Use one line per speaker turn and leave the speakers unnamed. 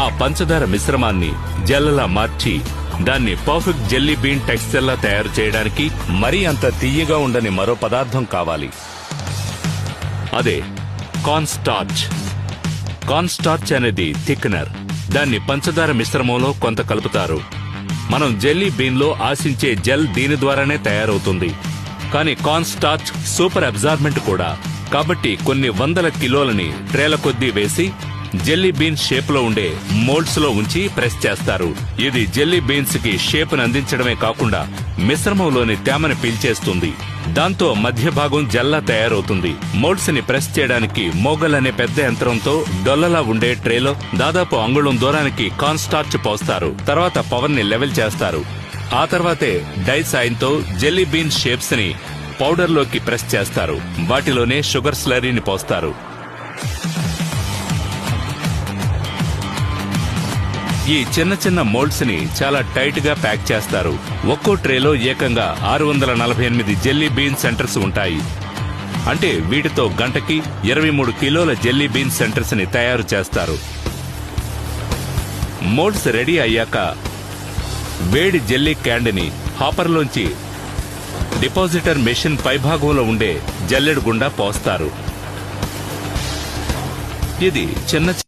ఆ పంచదార మిశ్రమాన్ని జెల్లలా మార్చి దాన్ని పర్ఫెక్ట్ జెల్లీ బీన్ టెక్స్చర్లా తయారు చేయడానికి మరీ అంత తియ్యగా ఉండని మరో పదార్థం కావాలి. అదే కార్న్ స్టార్చ్. కార్న్ స్టార్చ్ అనేది థిక్నర్. దాన్ని పంచదార మిశ్రమంలో కొంత కలుపుతారు. మనం జెల్లీ బీన్ లో ఆశించే జెల్ దీని ద్వారానే తయారవుతుంది. కానీ కార్న్ స్టార్చ్ సూపర్ అబ్జార్బెంట్ కూడా. కాబట్టి కొన్ని వందల కిలోలని ట్రేల కొద్దీ వేసి జెల్లీ బీన్ షేప్ లో ఉండే మోల్డ్స్ లో ఉంచి ప్రెస్ చేస్తారు. ఇది జెల్లీ బీన్స్ కి షేప్ ను అందించడమే కాకుండా మిశ్రమంలోని తేమని పీల్చేస్తుంది. దాంతో మధ్య భాగం జెల్లా తయారవుతుంది. మోల్డ్స్ ని ప్రెస్ చేయడానికి మోగల్ అనే పెద్ద యంత్రంతో డొల్లలా ఉండే ట్రేలో దాదాపు అంగుళం దూరానికి కార్న్ స్టార్చ్ పోస్తారు. తర్వాత పవర్ ని లెవెల్ చేస్తారు. ఆ తర్వాతే డై సాయంతో జెల్లీ బీన్ షేప్స్ ని పౌడర్ లోకి ప్రెస్ చేస్తారు. వాటిలోనే షుగర్ స్లరీని పోస్తారు. ఈ చిన్న చిన్న మోల్డ్స్ ని చాలా టైట్ గా ప్యాక్ చేస్తారు. ఒక్కో ట్రేలో ఏకంగా 648 జెల్లీ బీన్ సెంటర్స్ ఉంటాయి. అంటే వీటితో గంటకి 23 కిలోల జెల్లీ బీన్ సెంటర్స్ ని తయారు చేస్తారు. మోల్డ్స్ రెడీ అయ్యాక వేడి జెల్లీ క్యాండ్ ని హాపర్లోంచి డిపాజిటర్ మెషిన్ పైభాగంలో ఉండే జల్లెడు గుండా పోస్తారు. ఇది చిన్న